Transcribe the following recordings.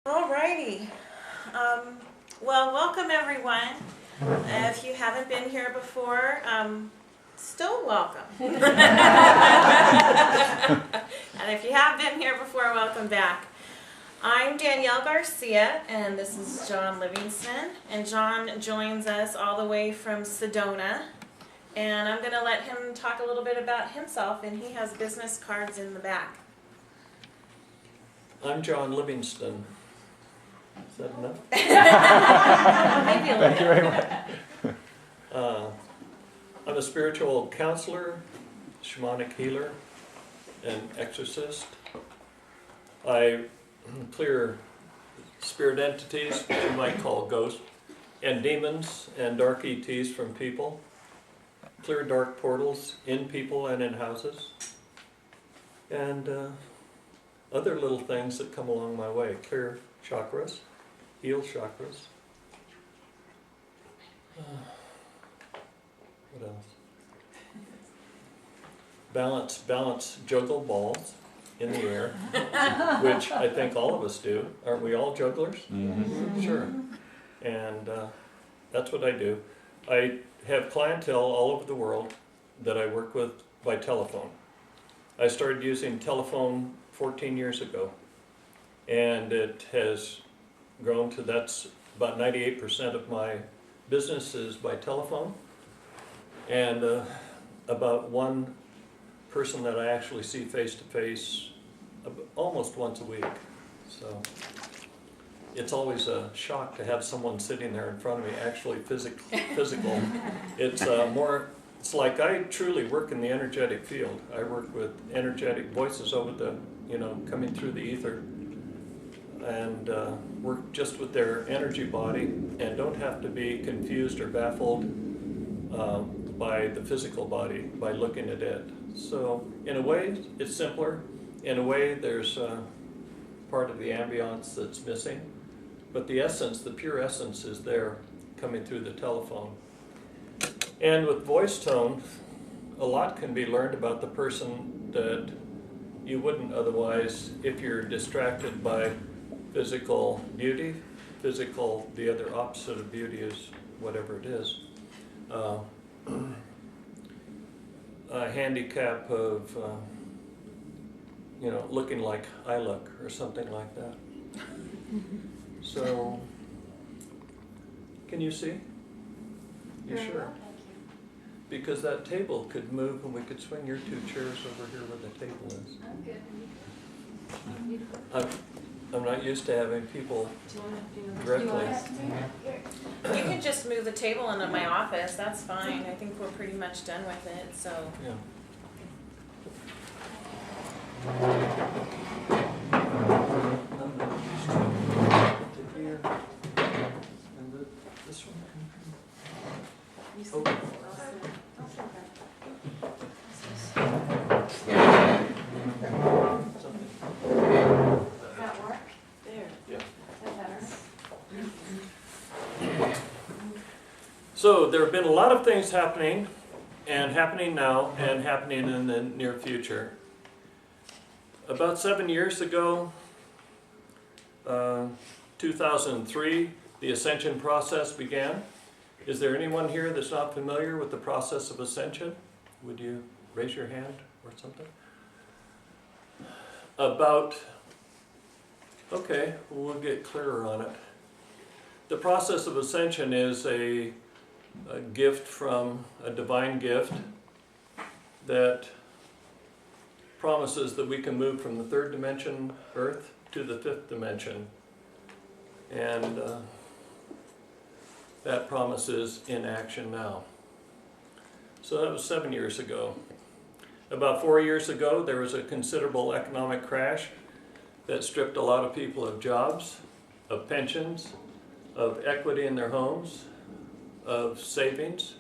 Alrighty. Well, welcome everyone. If you haven't been here before, still welcome. And if you have been here before, welcome back. I'm Danielle Garcia, and this is John Livingston. And John joins us all the way from Sedona. And I'm going to let him talk a little bit about himself, and he has business cards in the back. I'm John Livingston. Is that enough? Maybe a little. Thank you very much. I'm a spiritual counselor, shamanic healer, and exorcist. I clear spirit entities, which you might call ghosts, and demons and dark ETs from people. Clear dark portals in people and in houses. And other little things that come along my way. Clear chakras, heal chakras. What else? Balance juggle balls in the air, which I think all of us do. Aren't we all jugglers? Mm-hmm. Sure. And that's what I do. I have clientele all over the world that I work with by telephone. I started using telephone 14 years ago, and it has grown to, that's about 98% of my business is by telephone, and about one person that I actually see face to face almost once a week. So it's always a shock to have someone sitting there in front of me, actually physical. It's more, it's like I truly work in the energetic field. I work with energetic voices over the, coming through the ether, and work just with their energy body, and don't have to be confused or baffled by the physical body, by looking at it. So in a way, it's simpler. In a way, there's part of the ambiance that's missing. But the essence, the pure essence is there coming through the telephone. And with voice tone, a lot can be learned about the person that you wouldn't otherwise if you're distracted by physical beauty. The other opposite of beauty is whatever it is. A handicap of, looking like I look or something like that. So, can you see? You Very sure? well, thank you. Because that table could move and we could swing your two chairs over here where the table is. I'm good. I'm not used to having people Do you want to do directly. You can just move the table into my office, that's fine. I think we're pretty much done with it, so. Yeah. Here. And this one. You see? Oh. Something. Does that work? There. Yeah. Is that better? So there have been a lot of things happening, and happening now, and happening in the near future. About 7 years ago, 2003, the ascension process began. Is there anyone here that's not familiar with the process of ascension? Would you raise your hand or something? Okay, we'll get clearer on it. The process of ascension is a gift from a divine gift that promises that we can move from the third dimension, Earth, to the fifth dimension. And that promise is in action now. So that was 7 years ago. About 4 years ago, there was a considerable economic crash that stripped a lot of people of jobs, of pensions, of equity in their homes, of savings,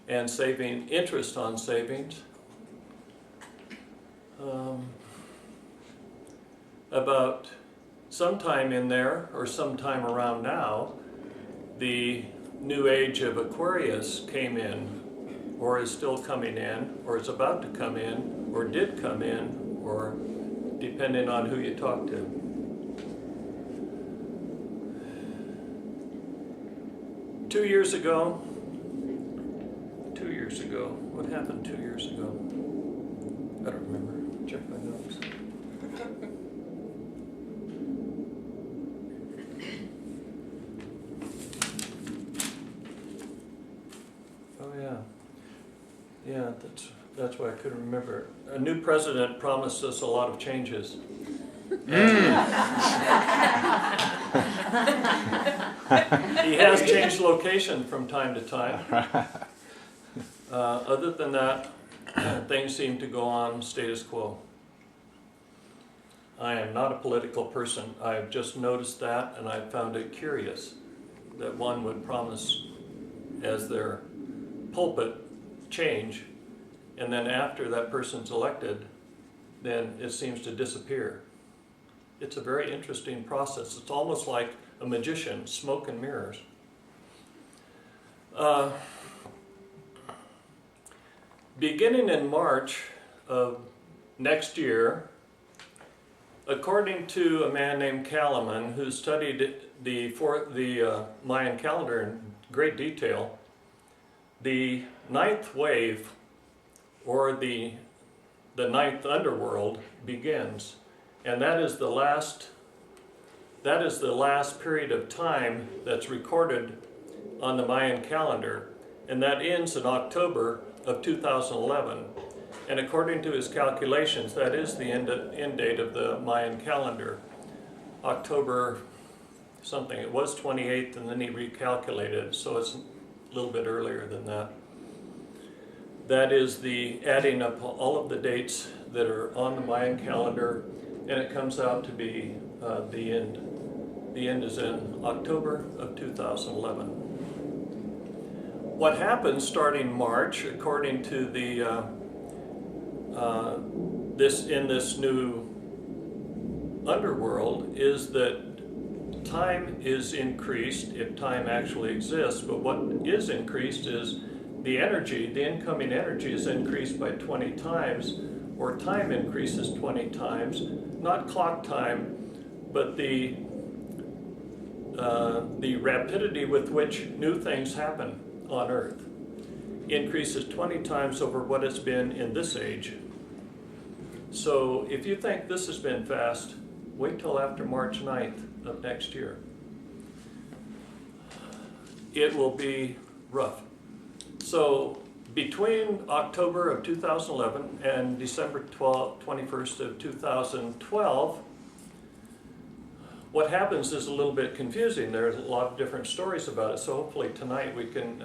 and saving interest on savings. About sometime in there, or sometime around now, the new age of Aquarius came in, or is still coming in, or is about to come in, or did come in, or depending on who you talk to. 2 years ago, what happened 2 years ago? I don't remember. Check my notes. Oh yeah. Yeah, that's why I couldn't remember. A new president promised us a lot of changes. He has changed location from time to time. Other than that, things seem to go on status quo. I am not a political person. I've just noticed that, and I found it curious that one would promise as their pulpit change, and then after that person's elected, then it seems to disappear. It's a very interesting process. It's almost like a magician, smoke and mirrors. Beginning in March of next year, according to a man named Kalaman, who studied the Mayan calendar in great detail, the ninth wave, or the ninth underworld, begins, and that is the last period of time that's recorded on the Mayan calendar, and that ends in October of 2011. And according to his calculations, that is the end date of the Mayan calendar. October something, it was 28th, and then he recalculated, so it's a little bit earlier than that. That is the adding up all of the dates that are on the Mayan calendar, and it comes out to be the end. The end is in October of 2011. What happens starting March, according to the this new underworld, is that time is increased, if time actually exists, but what is increased is the energy, the incoming energy is increased by 20 times, or time increases 20 times, not clock time, but the rapidity with which new things happen on Earth increases 20 times over what it's been in this age. So if you think this has been fast, wait till after March 9th of next year. It will be rough. So between October of 2011 and December 21st of 2012, what happens is a little bit confusing. There's a lot of different stories about it, so hopefully tonight we can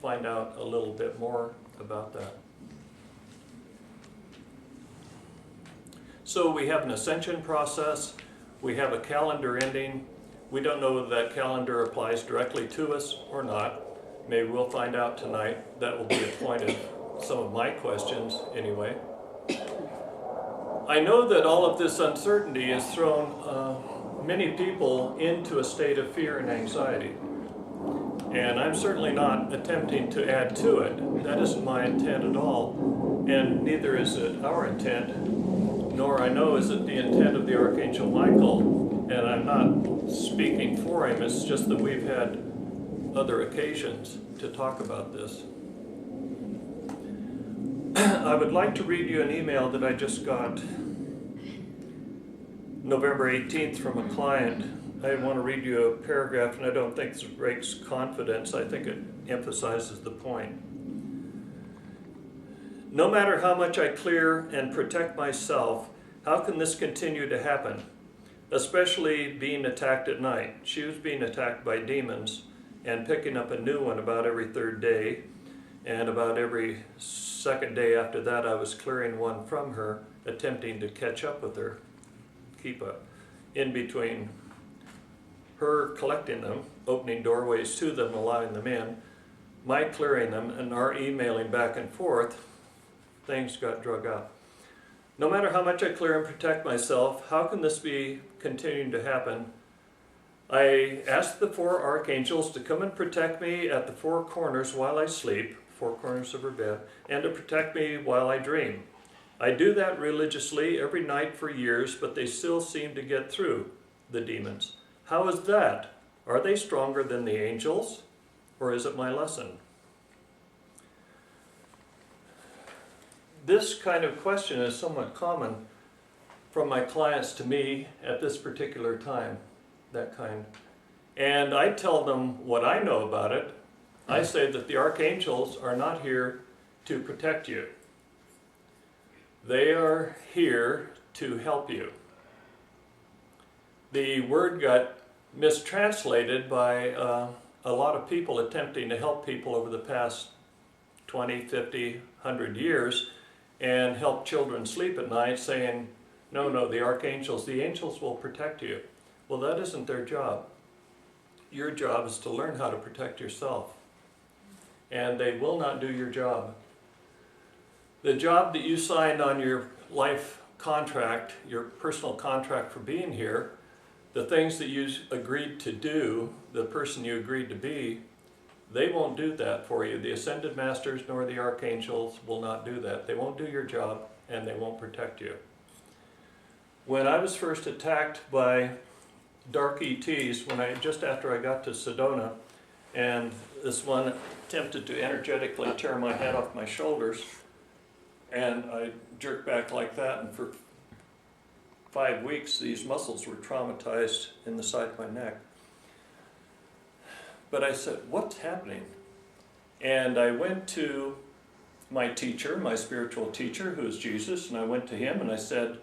find out a little bit more about that. So we have an ascension process, we have a calendar ending. We don't know whether that calendar applies directly to us or not. Maybe we'll find out tonight. That will be a point of some of my questions anyway. I know that all of this uncertainty has thrown many people into a state of fear and anxiety. And I'm certainly not attempting to add to it. That isn't my intent at all. And neither is it our intent, nor I know is it the intent of the Archangel Michael. And I'm not speaking for him, it's just that we've had other occasions to talk about this. I would like to read you an email that I just got November 18th from a client. I want to read you a paragraph, and I don't think this breaks confidence. I think it emphasizes the point. No matter how much I clear and protect myself, how can this continue to happen? Especially being attacked at night. She was being attacked by demons and picking up a new one about every third day. And about every second day after that, I was clearing one from her, attempting to catch up with her, keep in between her collecting them, opening doorways to them, allowing them in, my clearing them, and our emailing back and forth. Things got drug out. No matter how much I clear and protect myself, how can this be continuing to happen? I asked the four archangels to come and protect me at the four corners while I sleep, four corners of her bed, and to protect me while I dream. I do that religiously every night for years, but they still seem to get through, the demons. How is that? Are they stronger than the angels, or is it my lesson? This kind of question is somewhat common from my clients to me at this particular time, that kind. And I tell them what I know about it. I say that the archangels are not here to protect you. They are here to help you. The word got mistranslated by a lot of people attempting to help people over the past 20, 50, 100 years and help children sleep at night, saying, no, the angels will protect you. Well, that isn't their job. Your job is to learn how to protect yourself. And they will not do your job. The job that you signed on your life contract, your personal contract for being here, the things that you agreed to do, the person you agreed to be, they won't do that for you. The ascended masters nor the archangels will not do that. They won't do your job, and they won't protect you. When I was first attacked by dark ETs, just after I got to Sedona, and this one attempted to energetically tear my head off my shoulders, and I jerked back like that, and for 5 weeks these muscles were traumatized in the side of my neck. But I said, what's happening? And I went to my teacher, my spiritual teacher, who is Jesus, and I went to him and I said,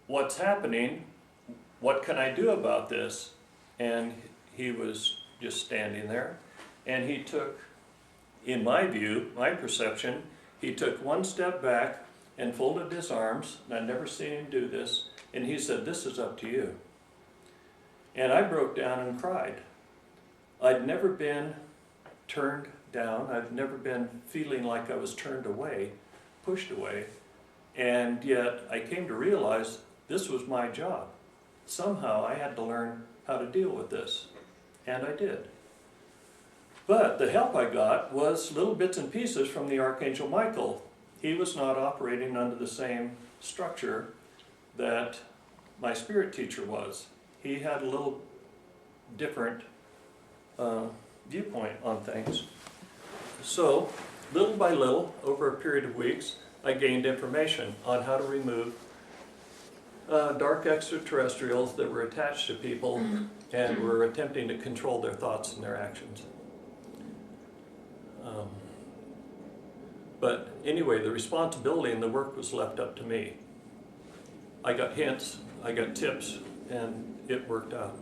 what's happening? What can I do about this? And he was just standing there, and he took, in my view, my perception, he took one step back and folded his arms, and I'd never seen him do this, and he said, this is up to you. And I broke down and cried. I'd never been turned down. I've never been feeling like I was turned away, pushed away. And yet I came to realize this was my job. Somehow I had to learn how to deal with this. And I did. But the help I got was little bits and pieces from the Archangel Michael. He was not operating under the same structure that my spirit teacher was. He had a little different viewpoint on things. So, little by little, over a period of weeks, I gained information on how to remove dark extraterrestrials that were attached to people and were attempting to control their thoughts and their actions. But anyway, the responsibility and the work was left up to me. I got hints, I got tips, and it worked out.